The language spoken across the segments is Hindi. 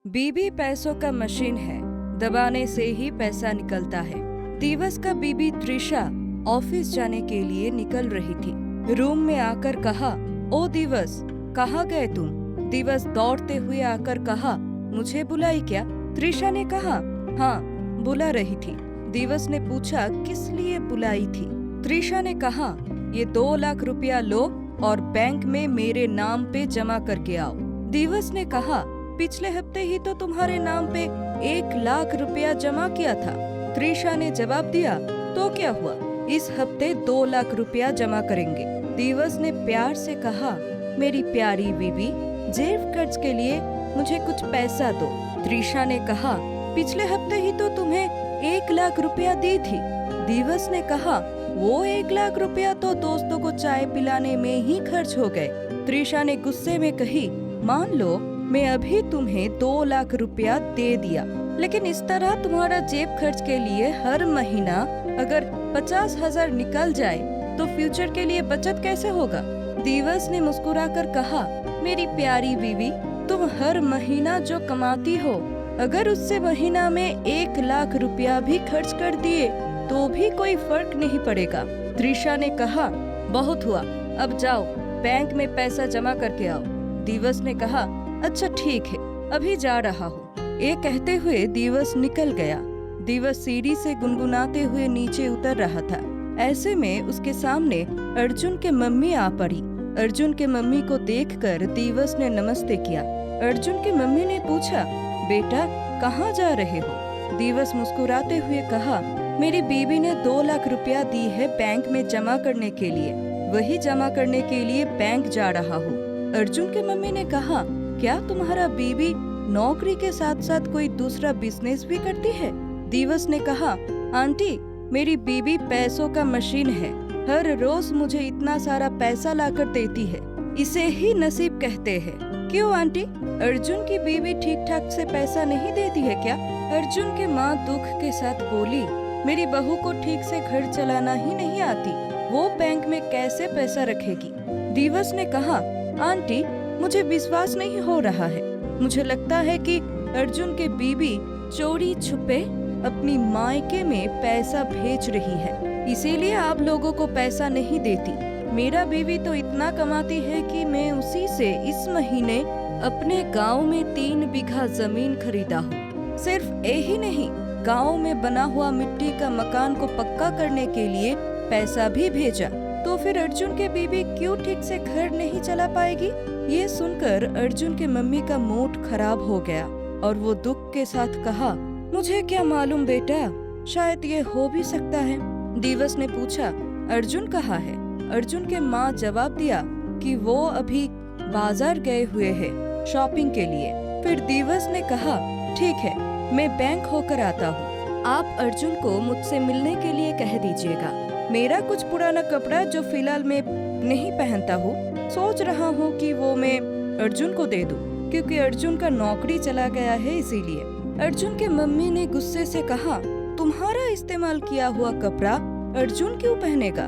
बीबी पैसों का मशीन है, दबाने से ही पैसा निकलता है। दिवस का बीबी त्रिशा ऑफिस जाने के लिए निकल रही थी। रूम में आकर कहा, ओ दिवस, कहाँ गए तुम? दिवस दौड़ते हुए आकर कहा, मुझे बुलाई क्या? त्रिशा ने कहा, हाँ, बुला रही थी। दिवस ने पूछा, किस लिए बुलाई थी? त्रिशा ने कहा, ये 2 लाख रुपया लो और बैंक में मेरे नाम पे जमा करके आओ। दिवस ने कहा, पिछले हफ्ते ही तो तुम्हारे नाम पे 1 लाख रुपया जमा किया था। त्रिशा ने जवाब दिया, तो क्या हुआ, इस हफ्ते 2 लाख रुपया जमा करेंगे। दिवस ने प्यार से कहा, मेरी प्यारी बीबी, जेब खर्च के लिए मुझे कुछ पैसा दो। त्रिशा ने कहा, पिछले हफ्ते ही तो तुम्हें 1 लाख रुपया दी थी। दिवस ने कहा, वो 1 लाख रुपया तो दोस्तों को चाय पिलाने में ही खर्च हो गए। त्रिशा ने गुस्से में कही, मान लो मैं अभी तुम्हें 2 लाख रुपया दे दिया, लेकिन इस तरह तुम्हारा जेब खर्च के लिए हर महीना अगर 50,000 निकल जाए तो फ्यूचर के लिए बचत कैसे होगा? दिवस ने मुस्कुराकर कहा, मेरी प्यारी बीवी, तुम हर महीना जो कमाती हो, अगर उससे महीना में 1 लाख रुपया भी खर्च कर दिए तो भी कोई फर्क नहीं पड़ेगा। त्रिशा ने कहा, बहुत हुआ, अब जाओ बैंक में पैसा जमा करके आओ। दिवस ने कहा, अच्छा ठीक है, अभी जा रहा हूँ। ये कहते हुए दिवस निकल गया। दिवस सीढ़ी से गुनगुनाते हुए नीचे उतर रहा था। ऐसे में उसके सामने अर्जुन के मम्मी आ पड़ी। अर्जुन के मम्मी को देखकर दिवस ने नमस्ते किया। अर्जुन की मम्मी ने पूछा, बेटा कहाँ जा रहे हो? दिवस मुस्कुराते हुए कहा, मेरी बीवी ने 2 लाख रुपया दी है बैंक में जमा करने के लिए, वही जमा करने के लिए बैंक जा रहा हूँ। अर्जुन की मम्मी ने कहा, क्या तुम्हारा बीवी नौकरी के साथ साथ कोई दूसरा बिजनेस भी करती है? दिवस ने कहा, आंटी, मेरी बीवी पैसों का मशीन है, हर रोज मुझे इतना सारा पैसा लाकर देती है, इसे ही नसीब कहते हैं। क्यों आंटी, अर्जुन की बीवी ठीक ठाक से पैसा नहीं देती है क्या? अर्जुन की माँ दुख के साथ बोली, मेरी बहू को ठीक से घर चलाना ही नहीं आती, वो बैंक में कैसे पैसा रखेगी? दिवस ने कहा, आंटी, मुझे विश्वास नहीं हो रहा है, मुझे लगता है कि अर्जुन के बीवी चोरी छुपे अपनी मायके में पैसा भेज रही है, इसीलिए आप लोगों को पैसा नहीं देती। मेरा बीवी तो इतना कमाती है कि मैं उसी से इस महीने अपने गांव में 3 बीघा जमीन खरीदा हूँ। सिर्फ यही नहीं, गांव में बना हुआ मिट्टी का मकान को पक्का करने के लिए पैसा भी भेजा। तो फिर अर्जुन के बीवी क्यों ठीक से घर नहीं चला पाएगी? ये सुनकर अर्जुन के मम्मी का मूड खराब हो गया और वो दुख के साथ कहा, मुझे क्या मालूम बेटा, शायद ये हो भी सकता है। दिवस ने पूछा, अर्जुन कहाँ है? अर्जुन के माँ जवाब दिया कि वो अभी बाजार गए हुए हैं शॉपिंग के लिए। फिर दिवस ने कहा, ठीक है, मैं बैंक होकर आता हूँ, आप अर्जुन को मुझसे मिलने के लिए कह दीजिएगा। मेरा कुछ पुराना कपड़ा जो फिलहाल मैं नहीं पहनता हूँ, सोच रहा हूँ कि वो मैं अर्जुन को दे दूँ, क्योंकि अर्जुन का नौकरी चला गया है इसीलिए। अर्जुन के मम्मी ने गुस्से से कहा, तुम्हारा इस्तेमाल किया हुआ कपड़ा अर्जुन क्यों पहनेगा?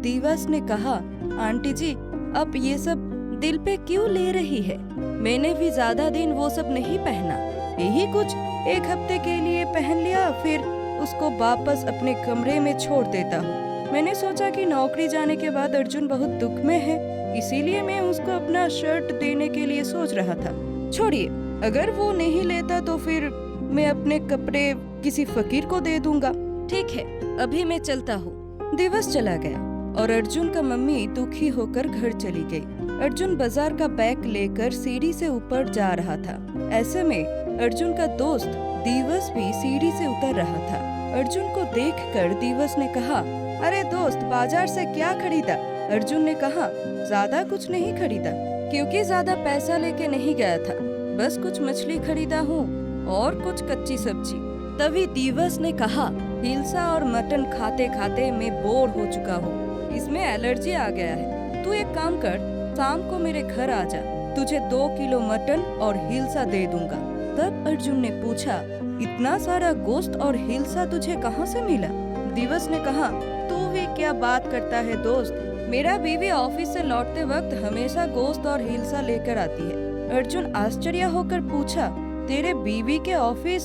दिवस ने कहा, आंटी जी, अब ये सब दिल पे क्यों ले रही है? मैंने भी ज्यादा दिन वो सब नहीं पहना, यही कुछ 1 हफ्ते के लिए पहन लिया, फिर उसको वापस अपने कमरे में छोड़ देता हूँ। मैंने सोचा कि नौकरी जाने के बाद अर्जुन बहुत दुख में है, इसीलिए मैं उसको अपना शर्ट देने के लिए सोच रहा था। छोड़िए, अगर वो नहीं लेता तो फिर मैं अपने कपड़े किसी फकीर को दे दूंगा। ठीक है, अभी मैं चलता हूँ। दिवस चला गया और अर्जुन का मम्मी दुखी होकर घर चली गई। अर्जुन बाजार का बैग लेकर सीढ़ी से ऊपर जा रहा था। ऐसे में अर्जुन का दोस्त दिवस भी सीढ़ी से उतर रहा था। अर्जुन को देखकर दिवस ने कहा, अरे दोस्त, बाजार से क्या खरीदा? अर्जुन ने कहा, ज्यादा कुछ नहीं खरीदा, क्योंकि ज्यादा पैसा लेके नहीं गया था, बस कुछ मछली खरीदा हूँ और कुछ कच्ची सब्जी। तभी दिवस ने कहा, हिलसा और मटन खाते खाते मैं बोर हो चुका हूँ, इसमें एलर्जी आ गया है। तू एक काम कर, शाम को मेरे घर आ जा, तुझे 2 किलो मटन और हिलसा दे दूंगा। तब अर्जुन ने पूछा, इतना सारा गोश्त और हिलसा तुझे कहाँ से मिला? दिवस ने कहा, तू भी क्या बात करता है दोस्त, मेरा बीवी ऑफिस से लौटते वक्त हमेशा गोश्त और हिलसा लेकर आती है। अर्जुन आश्चर्य होकर पूछा, तेरे बीवी के ऑफिस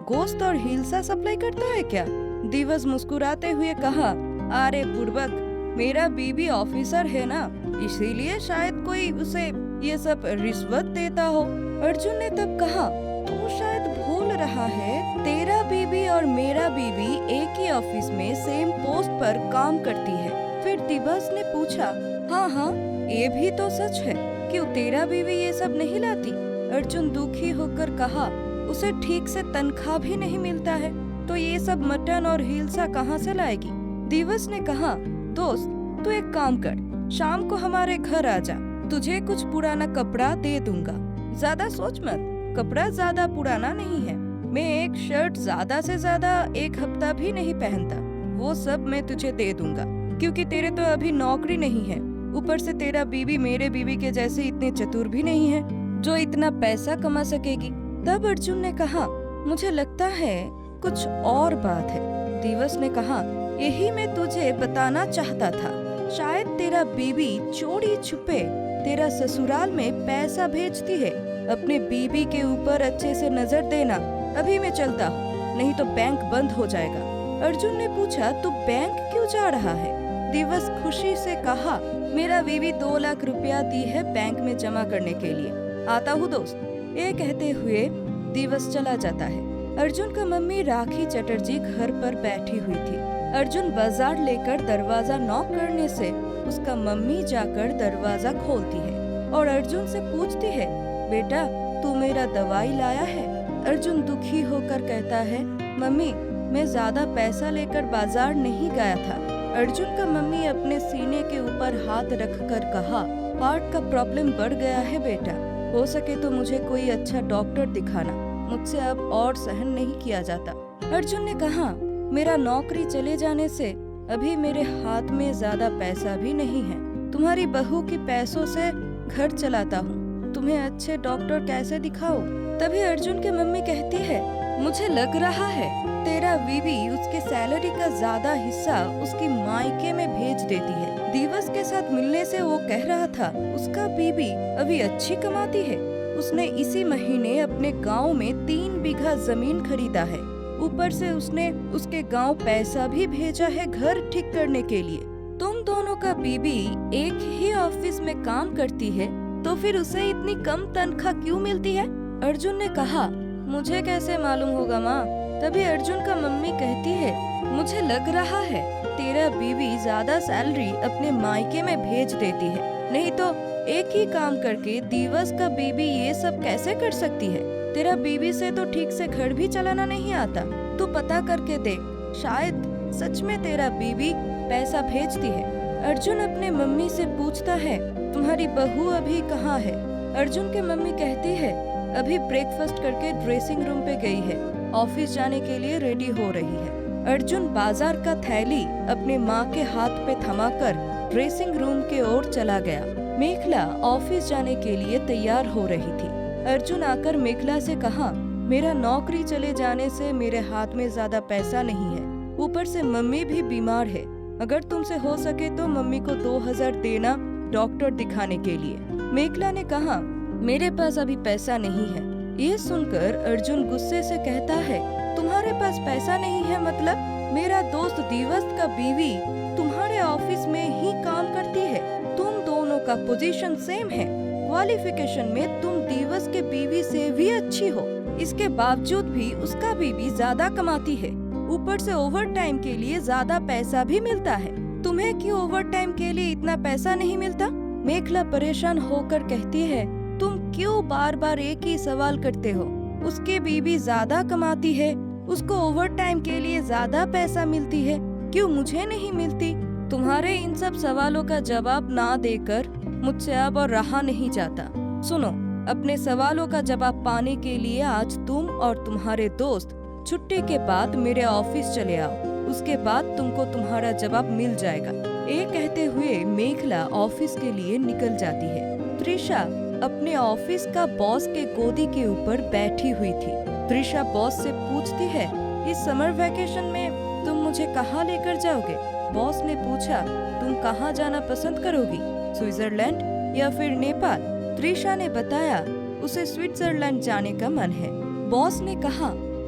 गोश्त और हिलसा सप्लाई करता है क्या? दिवस मुस्कुराते हुए कहा, अरे बुड़बक, मेरा बीवी ऑफिसर है ना, इसीलिए शायद कोई उसे ये सब रिश्वत देता हो। अर्जुन ने तब कहा, तू शायद भूल रहा है, तेरा बीवी और मेरा बीवी एक ही ऑफिस में सेम पोस्ट पर काम करती है। फिर दिवस ने पूछा, हाँ, ये भी तो सच है, क्यों तेरा बीवी ये सब नहीं लाती? अर्जुन दुखी होकर कहा, उसे ठीक से तनख्वाह भी नहीं मिलता है, तो ये सब मटन और हिलसा कहाँ से लाएगी? दिवस ने कहा, दोस्त तू एक काम कर, शाम को हमारे घर आ जा, तुझे कुछ पुराना कपड़ा दे दूंगा। ज्यादा सोच मत, कपड़ा ज्यादा पुराना नहीं है, मैं एक शर्ट ज्यादा से ज्यादा एक हफ्ता भी नहीं पहनता, वो सब मैं तुझे दे दूंगा, क्योंकि तेरे तो अभी नौकरी नहीं है, ऊपर से तेरा बीवी मेरे बीवी के जैसे इतने चतुर भी नहीं है जो इतना पैसा कमा सकेगी। तब अर्जुन ने कहा, मुझे लगता है कुछ और बात है। दिवस ने कहा, यही मैं तुझे बताना चाहता था, शायद तेरा बीवी चोरी छुपे तेरा ससुराल में पैसा भेजती है। अपने बीवी के ऊपर अच्छे से नजर देना, अभी मैं चलता हूँ, नहीं तो बैंक बंद हो जाएगा। अर्जुन ने पूछा, तू बैंक क्यों जा रहा है? दिवस खुशी से कहा, मेरा बीवी 2 लाख रुपया दी है बैंक में जमा करने के लिए, आता हूँ दोस्त। ये कहते हुए दिवस चला जाता है। अर्जुन का मम्मी राखी चटर्जी घर पर बैठी हुई थी। अर्जुन बाजार लेकर दरवाजा नॉक करने से उसका मम्मी जाकर दरवाजा खोलती है और अर्जुन से पूछती है, बेटा तू मेरा दवाई लाया है? अर्जुन दुखी होकर कहता है, मम्मी मैं ज्यादा पैसा लेकर बाजार नहीं गया था। अर्जुन का मम्मी अपने सीने के ऊपर हाथ रखकर कहा, हार्ट का प्रॉब्लम बढ़ गया है बेटा, हो सके तो मुझे कोई अच्छा डॉक्टर दिखाना, मुझसे अब और सहन नहीं किया जाता। अर्जुन ने कहा, मेरा नौकरी चले जाने से अभी मेरे हाथ में ज्यादा पैसा भी नहीं है, तुम्हारी बहू के पैसों से घर चलाता हूँ, तुम्हें अच्छे डॉक्टर कैसे दिखाओ? तभी अर्जुन की मम्मी कहती है, मुझे लग रहा है तेरा बीवी उसके सैलरी का ज्यादा हिस्सा उसकी मायके में भेज देती है। दिवस के साथ मिलने से वो कह रहा था उसका बीवी अभी अच्छी कमाती है, उसने इसी महीने अपने गांव में 3 बीघा जमीन खरीदा है, ऊपर से उसने उसके गांव पैसा भी भेजा है घर ठीक करने के लिए। तुम दोनों का बीवी एक ही ऑफिस में काम करती है, तो फिर उसे इतनी कम तनख्वाह क्यों मिलती है? अर्जुन ने कहा, मुझे कैसे मालूम होगा माँ? तभी अर्जुन का मम्मी कहती है, मुझे लग रहा है तेरा बीवी ज्यादा सैलरी अपने मायके में भेज देती है, नहीं तो एक ही काम करके दिवस का बीवी ये सब कैसे कर सकती है? तेरा बीवी से तो ठीक से घर भी चलाना नहीं आता, तू पता करके देख, शायद सच में तेरा बीवी पैसा भेजती है। अर्जुन अपने मम्मी से पूछता है, तुम्हारी बहू अभी कहाँ है? अर्जुन के मम्मी कहती है, अभी ब्रेकफास्ट करके ड्रेसिंग रूम पे गई है, ऑफिस जाने के लिए रेडी हो रही है। अर्जुन बाजार का थैली अपने माँ के हाथ पे थमाकर ड्रेसिंग रूम के ओर चला गया। मेखला ऑफिस जाने के लिए तैयार हो रही थी। अर्जुन आकर मेखला से कहा, मेरा नौकरी चले जाने से मेरे हाथ में ज्यादा पैसा नहीं है, ऊपर से मम्मी भी बीमार है, अगर तुमसे हो सके तो मम्मी को 2000 देना डॉक्टर दिखाने के लिए। मेखला ने कहा, मेरे पास अभी पैसा नहीं है। ये सुनकर अर्जुन गुस्से से कहता है, तुम्हारे पास पैसा नहीं है मतलब? मेरा दोस्त दिवस का बीवी तुम्हारे ऑफिस में ही काम करती है, तुम दोनों का पोजीशन सेम है, क्वालिफिकेशन में तुम दिवस के बीवी से भी अच्छी हो, इसके बावजूद भी उसका बीवी ज्यादा कमाती है, ऊपर से ओवर टाइम के लिए ज्यादा पैसा भी मिलता है, तुम्हें क्यों ओवर टाइम के लिए इतना पैसा नहीं मिलता? मेखला परेशान होकर कहती है, तुम क्यों बार बार एक ही सवाल करते हो? उसकी बीवी ज्यादा कमाती है, उसको ओवर टाइम के लिए ज्यादा पैसा मिलती है, क्यों मुझे नहीं मिलती? तुम्हारे इन सब सवालों का जवाब ना देकर मुझसे अब और रहा नहीं जाता। सुनो, अपने सवालों का जवाब पाने के लिए आज तुम और तुम्हारे दोस्त छुट्टी के बाद मेरे ऑफिस चले आओ, उसके बाद तुमको तुम्हारा जवाब मिल जाएगा। ये कहते हुए मेखला ऑफिस के लिए निकल जाती है। त्रिशा अपने ऑफिस का बॉस के गोदी के ऊपर बैठी हुई थी। त्रिशा बॉस से पूछती है, इस समर वैकेशन में तुम मुझे कहाँ लेकर जाओगे? बॉस ने पूछा, तुम कहाँ जाना पसंद करोगी, स्विट्जरलैंड या फिर नेपाल? त्रिशा ने बताया उसे स्विट्जरलैंड जाने का मन है। बॉस ने कहा,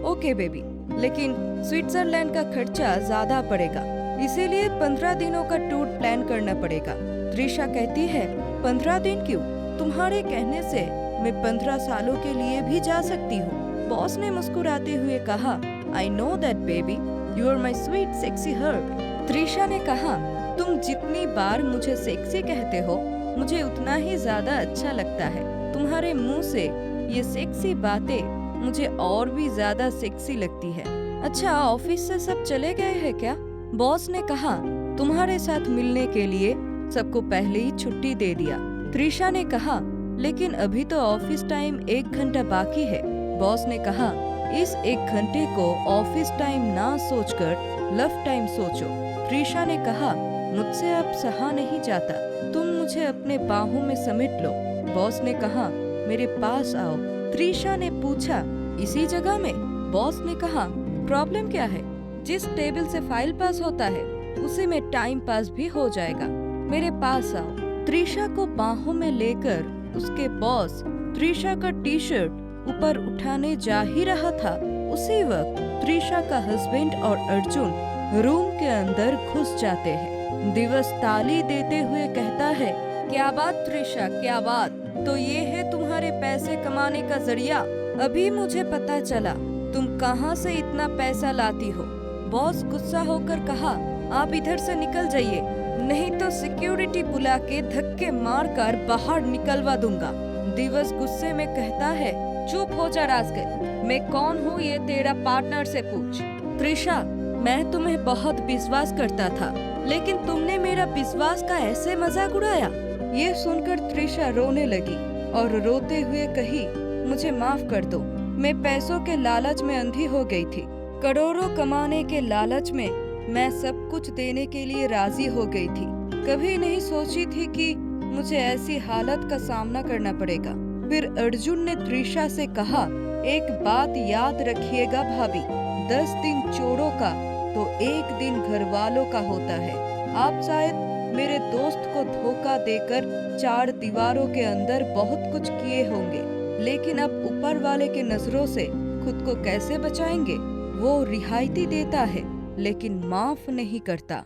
ओके बेबी, लेकिन स्विट्जरलैंड का खर्चा ज्यादा पड़ेगा, इसीलिए 15 दिनों का टूर प्लान करना पड़ेगा। त्रिशा कहती है, 15 दिन क्यों? तुम्हारे कहने से मैं 15 सालों के लिए भी जा सकती हूँ। बॉस ने मुस्कुराते हुए कहा, I know that baby, you are my sweet sexy heart. Trisha ने कहा, तुम जितनी बार मुझे सेक्सी कहते हो, मुझे उतना ही ज्यादा अच्छा लगता है। तुम्हारे मुंह से ये सेक्सी बातें मुझे और भी ज्यादा सेक्सी लगती है। अच्छा, ऑफिस से सब चले गए हैं क्या? बॉस ने कहा, तुम्हारे साथ मिलने के लिए सबको पहले ही छुट्टी दे दिया। त्रिशा ने कहा, लेकिन अभी तो ऑफिस टाइम 1 घंटा बाकी है। बॉस ने कहा, इस 1 घंटे को ऑफिस टाइम ना सोचकर लव टाइम सोचो। त्रिशा ने कहा, मुझसे अब सहा नहीं जाता, तुम मुझे अपने बाहों में समेट लो। बॉस ने कहा, मेरे पास आओ। त्रिशा ने पूछा, इसी जगह में? बॉस ने कहा, प्रॉब्लम क्या है? जिस टेबल से फाइल पास होता है उसी में टाइम पास भी हो जाएगा। मेरे पास आओ। त्रिशा को बाहों में लेकर उसके बॉस त्रिशा का टी शर्ट ऊपर उठाने जा ही रहा था। उसी वक्त त्रिशा का हस्बैंड और अर्जुन रूम के अंदर घुस जाते हैं। दिवस ताली देते हुए कहता है, क्या बात त्रिशा, क्या बात? तो ये है तुम्हारे पैसे कमाने का जरिया। अभी मुझे पता चला तुम कहाँ से इतना पैसा लाती हो। बॉस गुस्सा होकर कहा, आप इधर से निकल जाइए, नहीं तो सिक्योरिटी बुला के धक्के मारकर बाहर निकलवा दूंगा। दिवस गुस्से में कहता है, चुप हो जा रास्कल, मैं कौन हूँ ये तेरा पार्टनर से पूछ। त्रिशा, मैं तुम्हें बहुत विश्वास करता था, लेकिन तुमने मेरा विश्वास का ऐसे मजाक उड़ाया। ये सुनकर त्रिशा रोने लगी और रोते हुए कही, मुझे माफ कर दो, मैं पैसों के लालच में अंधी हो गई थी। करोड़ों कमाने के लालच में मैं सब कुछ देने के लिए राजी हो गई थी। कभी नहीं सोची थी कि मुझे ऐसी हालत का सामना करना पड़ेगा। फिर अर्जुन ने त्रिशा से कहा, एक बात याद रखिएगा भाभी, 10 दिन चोरों का तो 1 दिन घर वालों का होता है। आप शायद मेरे दोस्त को धोखा देकर 4 दीवारों के अंदर बहुत कुछ किए होंगे, लेकिन अब ऊपर वाले के नजरों से खुद को कैसे बचाएंगे? वो रियायती देता है लेकिन माफ नहीं करता।